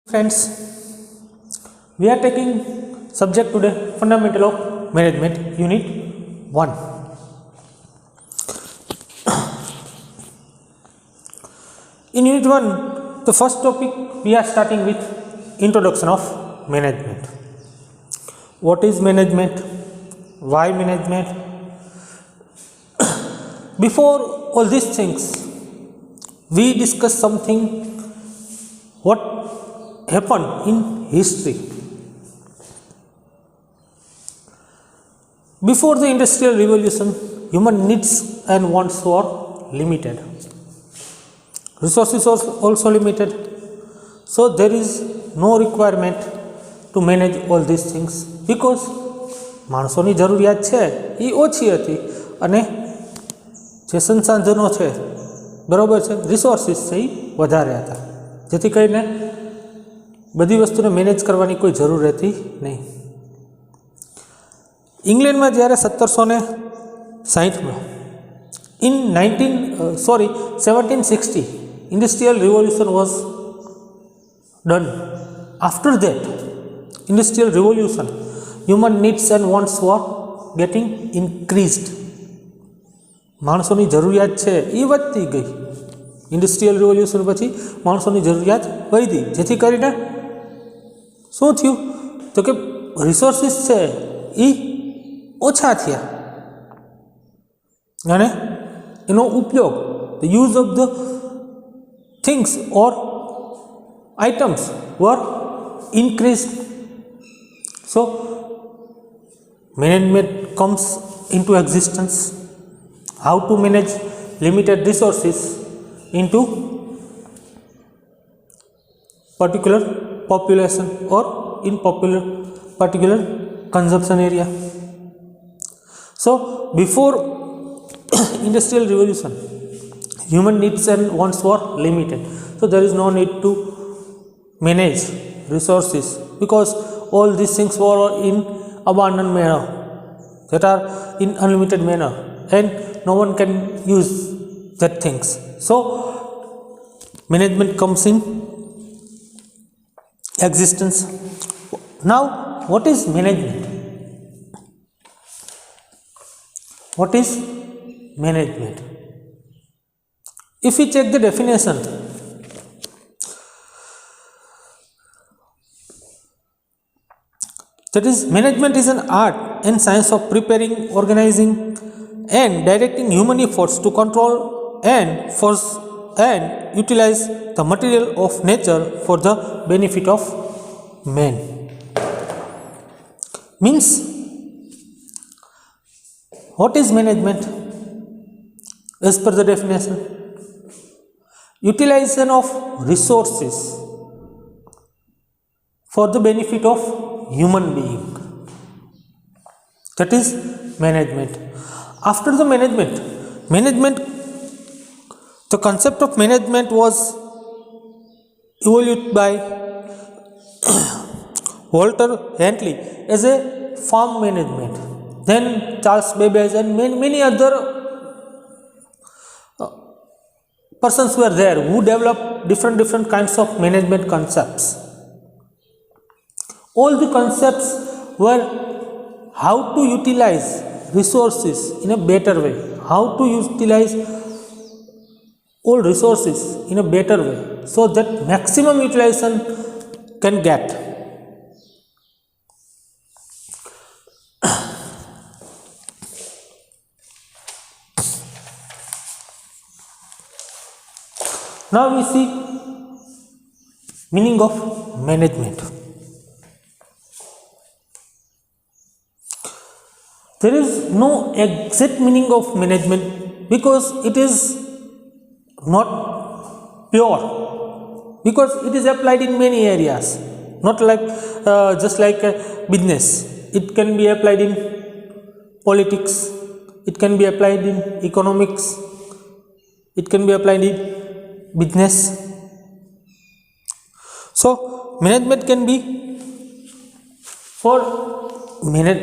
Friends, we are taking subject today fundamental of management unit 1. In unit 1, the first topic we are starting with introduction of management. What is management? Why management? Before all these things, we discuss something what happened in history. Before the Industrial Revolution, human needs and wants were limited. Resources are also limited. So there is no requirement to manage all these things because માણસોની જરૂરિયાત છે એ ઓછી હતી અને જે સંસાધનો છે બરાબર છે રિસોર્સિસ છે એ વધારે હતા, જેથી કરીને બધી વસ્તુને મેનેજ કરવાની કોઈ જરૂર રહેતી નહીં. ઇંગ્લેન્ડમાં જ્યારે 1760માં in 1760 industrial revolution was done. After that industrial revolution human needs and wants were getting increased. માણસોની જરૂરિયાત છે એ વધતી ગઈ. ઇન્ડસ્ટ્રીયલ રિવોલ્યુશન પછી માણસોની જરૂરિયાત વધી, જેથી કરીને શું થયું તો કે રિસોર્સિસ છે એ ઓછા થયા અને એનો ઉપયોગ the use of the things or items were increased. So management comes into existence. How to manage limited resources into particular population or in particular consumption area. So before industrial revolution, human needs and wants were limited, so there is no need to manage resources because all these things were in abundant manner, that are in unlimited manner, and no one can use that things. So management comes in existence. Now what is management? What is management? If we check the definition, that is, management is an art and science of preparing, organizing and directing human efforts to control and force and utilize the material of nature for the benefit of man. Means, what is management? As per the definition, utilization of resources for the benefit of human being. That is management. After the management, the concept of management was evolved by Walter Henley as a farm management. Then Charles Babbage and many other persons were there who developed different kinds of management concepts. All the concepts were how to utilize resources in a better way, how to utilize all resources in a better way so that maximum utilization can get. Now we see meaning of management. There is no exact meaning of management because it is not pure, because it is applied in many areas, not like just like business. It can be applied in politics, it can be applied in economics, it can be applied in business. So management can be, for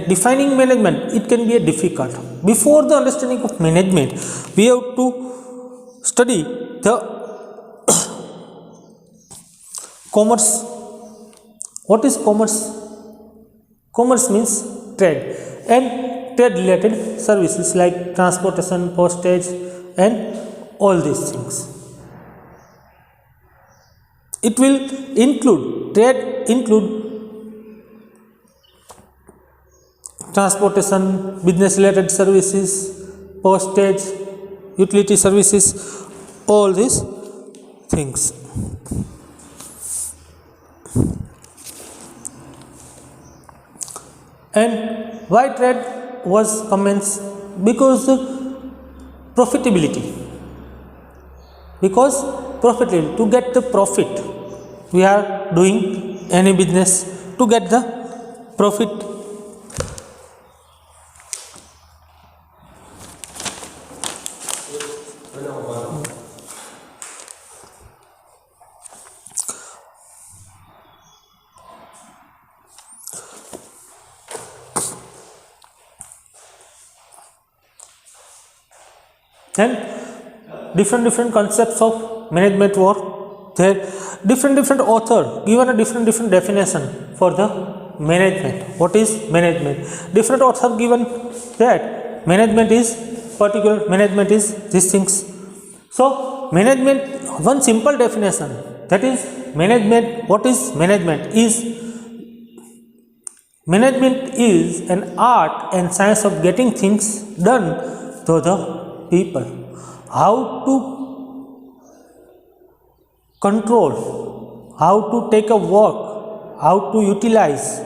defining management, it can be a difficult. Before the understanding of management, we have to study the commerce What is commerce? Commerce means trade and trade related services like transportation, postage, and all these things. It will include, trade include transportation, business related services, postage, utility services, all these things. And why trade was commenced? Because profitability. Because profitability, to get the profit, we are doing any business to get the profit. And different concepts of management were there. Different author given a different definition for the management. What is management? Different author given that management is particular, management is these things. So management, one simple definition, that is management. What is management? Management is an art and science of getting things done to the people. How to control, how to take a work, how to utilize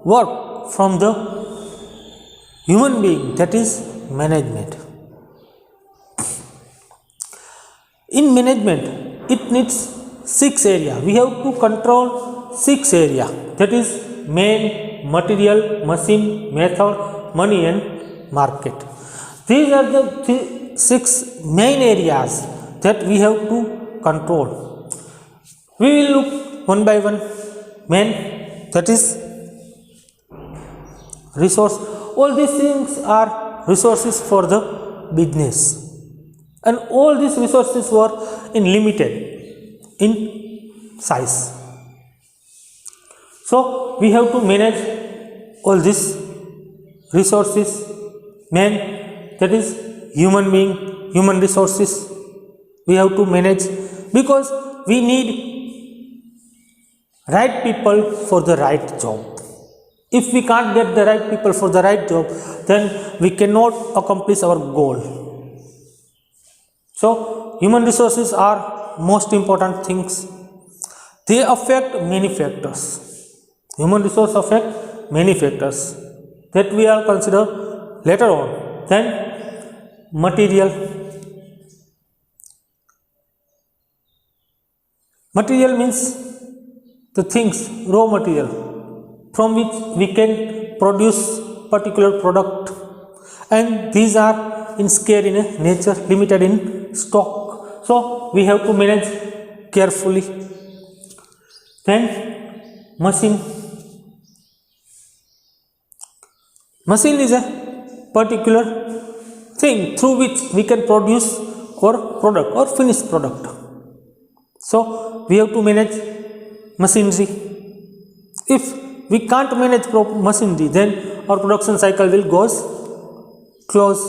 work from the human being, that is management. In management, it needs 6 areas. We have to control 6 areas, that is man, material, machine, method, money and market. These are the 6 main areas that we have to control. We will look one by one. Man, that is resource. All these things are resources for the business. And all these resources were limited in size. So we have to manage all these resources. Man, that is human being, human resources, we have to manage, because we need right people for the right job. If we can't get the right people for the right job, then we cannot accomplish our goal. So human resources are most important things. They affect many factors. Human resource affect many factors that we are consider later on. Then material. Material means the things, raw material, from which we can produce particular product, and these are in scarce in nature, limited in stock. So we have to manage carefully. Then machine. Machine is a particular thing through which we can produce our product or finished product. So we have to manage machinery. If we can't manage machinery, then our production cycle will go close.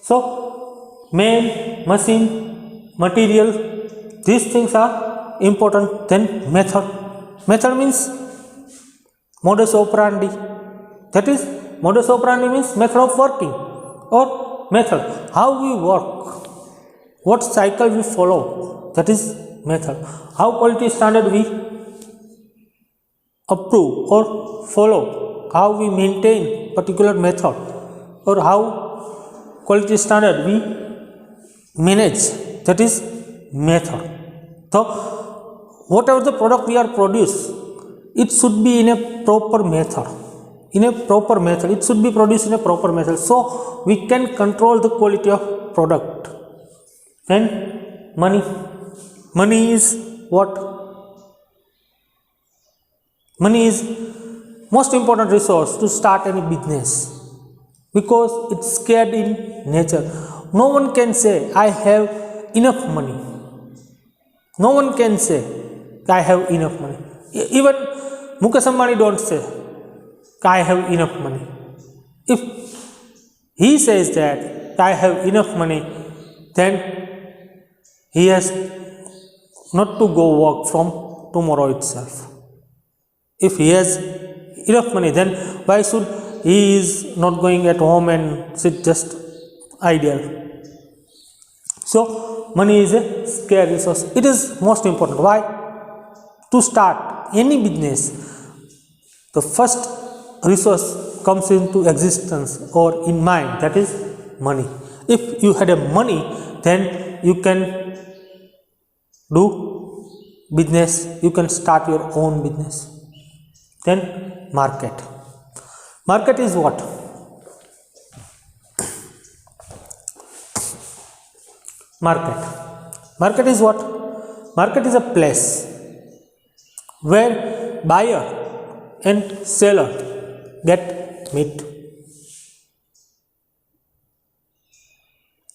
So man, machine, material, these things are important. Then method. Method means modus operandi. That is, modus operandi means method of working or method, how we work, what cycle we follow, that is method. How quality standard we approve or follow, how we maintain particular method, or how quality standard we manage, that is method. So whatever the product we are produce, it should be in a proper method. In a proper method, it should be produced in a proper method, so we can control the quality of product. Then money. Money is what? Money is most important resource to start any business, because it's scarce in nature. No one can say I have enough money. No one can say I have enough money. Even Mukesh Ambani don't say, I have enough money. If he says that I have enough money, then he has not to go work from tomorrow itself. If he has enough money, then why should he is not going at home and sit just idle? So money is a scarce resource. It is most important. Why? To start any business, the first resource comes into existence or in mind, that is money. If you had a money, then you can do business, you can start your own business. Then market. Market is what? Market is what? Market is a place where buyer and seller get meet.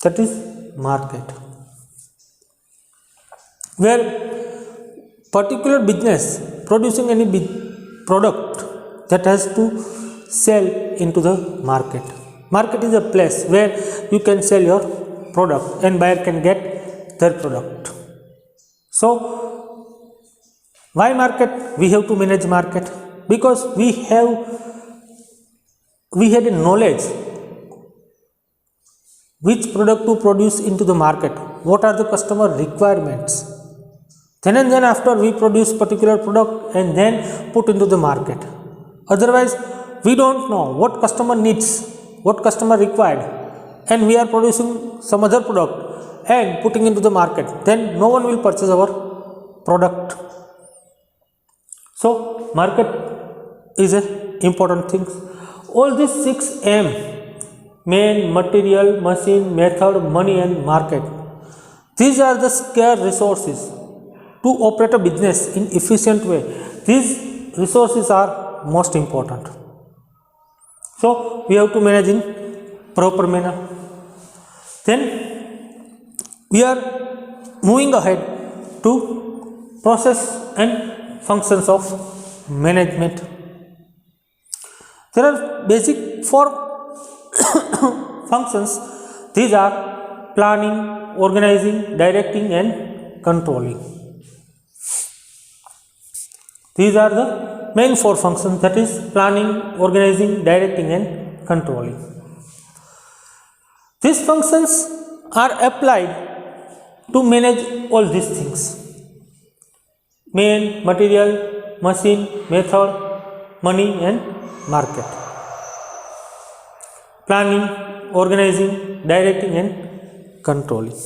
That is market. Where particular business producing any product that has to sell into the market. Market is a place where you can sell your product and buyer can get their product. So why market? We have to manage market because we had a knowledge which product to produce into the market, what are the customer requirements. Then and then after we produce particular product and then put into the market. Otherwise we don't know what customer needs, what customer required, and we are producing some other product and putting into the market, then no one will purchase our product. So market is a important thing. All these 6 M, man, material, machine, method, money and market, these are the scarce resources to operate a business in efficient way. These resources are most important. So we have to manage in proper manner. Then we are moving ahead to process and functions of management. There are basic 4 functions. These are planning, organizing, directing and controlling. These are the main 4 functions, that is planning, organizing, directing and controlling. These functions are applied to manage all these things: man, material, machine, method, money and market. Planning, organizing, directing and controlling.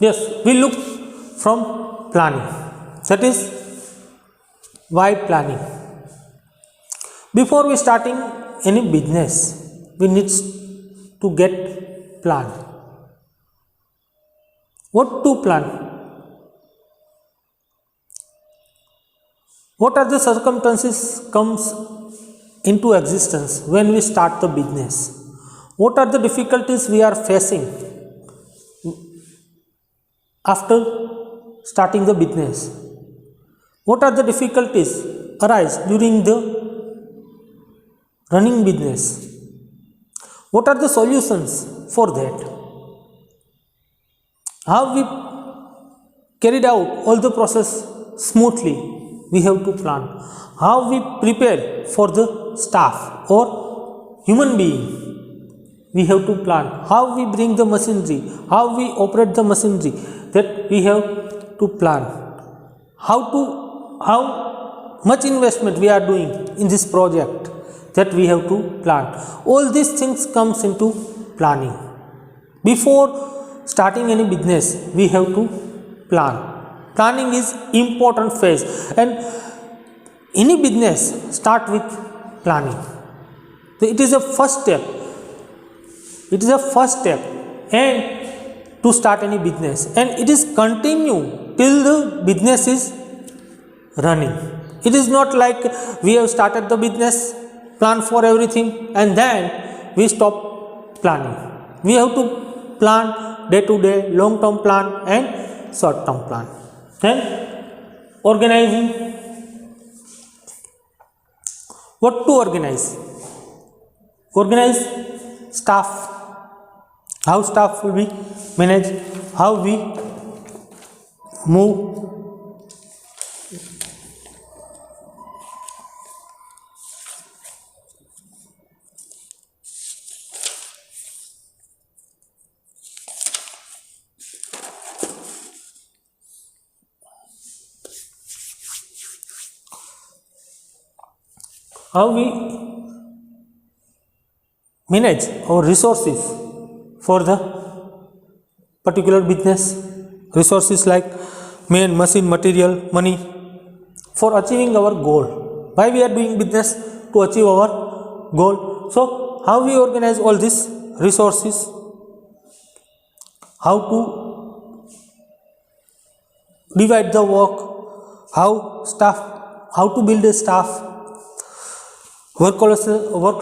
Yes, we look from planning. That is, why planning? Before we starting any business, we need to get plan. What to plan? What are the circumstances comes into existence when we start the business? What are the difficulties we are facing after starting the business? What are the difficulties arise during the running business? What are the solutions for that? How we carried out all the process smoothly? We have to plan. How we prepare for the staff or human being? We have to plan. How we bring the machinery? How we operate the machinery? That we have to plan. How much investment we are doing in this project? That we have to plan. All these things comes into planning. Before starting any business, we have to plan. Planning is important phase, and any business start with planning. It is a first step. It is a first step, and to start any business, and it is continue till the business is running. It is not like we have started the business, plan for everything, and then we stop planning. We have to plan day to day, long term plan and short term plan. Then Organizing. What to organize? Organize staff. How staff will be managed, how we move. How we manage our resources for the particular business, resources like man, machine, material, money, for achieving our goal. Why we are doing business? To achieve our goal. So how we organize all these resources, how to divide the work, how to build a staff, work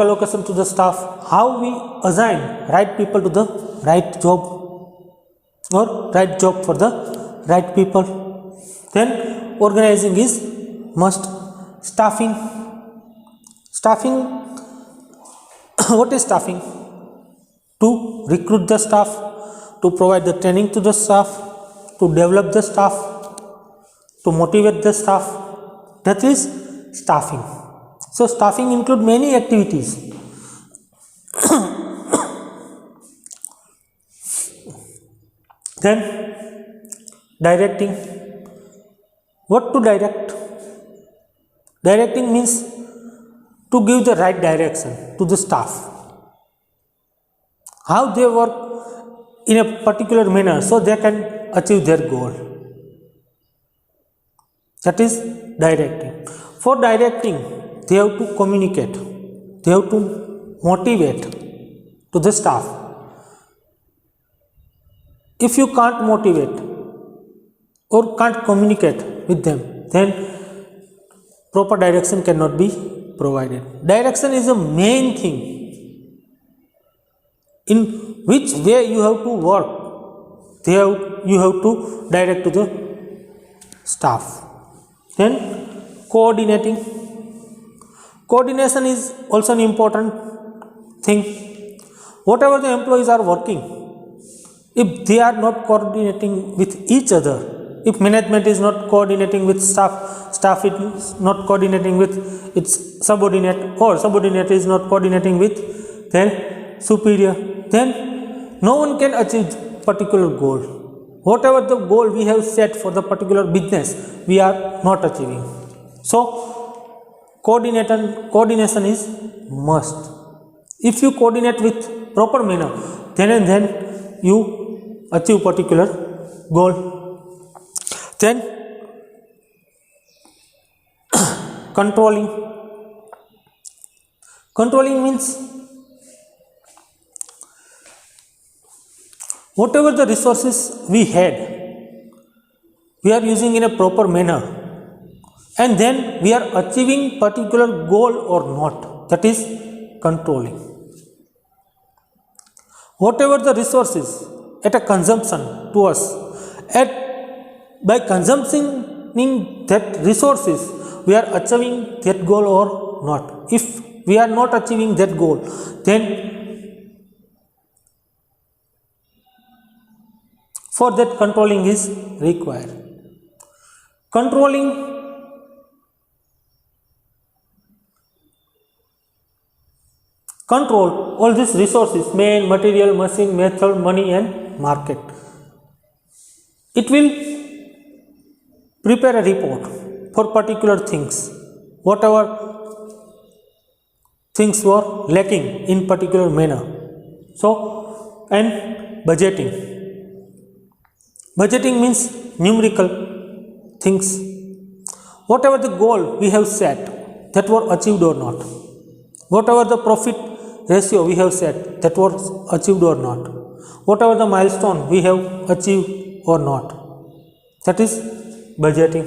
allocation to the staff, how we assign right people to the right job or right job for the right people. Then organizing is must. Staffing. What is staffing? To recruit the staff, to provide the training to the staff, to develop the staff, to motivate the staff. That is staffing. So staffing include many activities. Then directing. What to direct? Directing means to give the right direction to the staff, how they work in a particular manner so they can achieve their goal. That is directing. For directing, they have to communicate, they have to motivate to the staff. If you can't motivate or can't communicate with them, then proper direction cannot be provided. Direction is the main thing in which way you have to work. You have to direct to the staff. Then coordinating. Coordination is also an important thing. Whatever the employees are working, if they are not coordinating with each other, if management is not coordinating with staff is not coordinating with its subordinate, or subordinate is not coordinating with their superior, then no one can achieve particular goal. Whatever the goal we have set for the particular business, we are not achieving. So coordination is must. If you coordinate with proper manner, then you achieve particular goal. Then controlling. Controlling means whatever the resources we had, we are using in a proper manner, and then we are achieving particular goal or not. That is controlling. Whatever the resources at a consumption to us, by consuming that resources, we are achieving that goal or not. If we are not achieving that goal, then for that controlling is required. Control all these resources, man, material, machine, method, money and market. It will prepare a report for particular things, whatever things were lacking in particular manner. So, and budgeting. Budgeting means numerical things. Whatever the goal we have set, that were achieved or not. Whatever the profit ratio we have set, that was achieved or not. Whatever the milestone we have achieved or not. That is budgeting.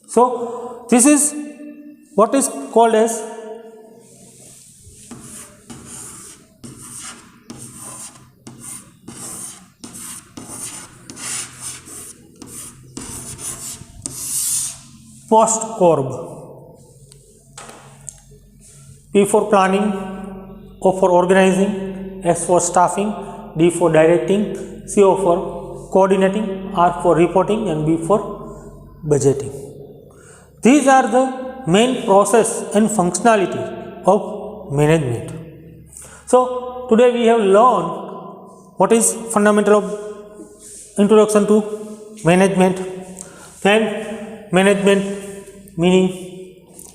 So this is what is called as post corb. P for planning, O for organizing, S for staffing, D for directing, CO for coordinating, R for reporting, and B for budgeting. These are the main process and functionality of management. So today we have learned what is fundamental of introduction to management, then management meaning,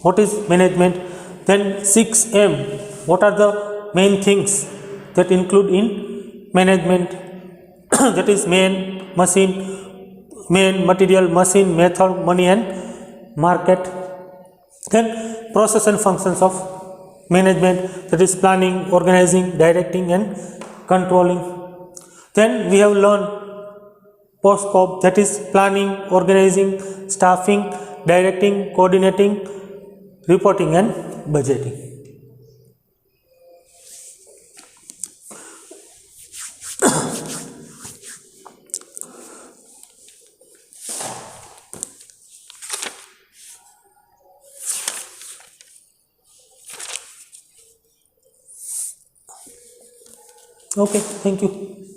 what is management, then 6M, what are the main things that include in management, that is man, machine, man, material, machine, method, money and market. Then process and functions of management, that is planning, organizing, directing and controlling. Then we have learned post corb, that is planning, organizing, staffing, directing, coordinating, reporting and budgeting. Okay, thank you.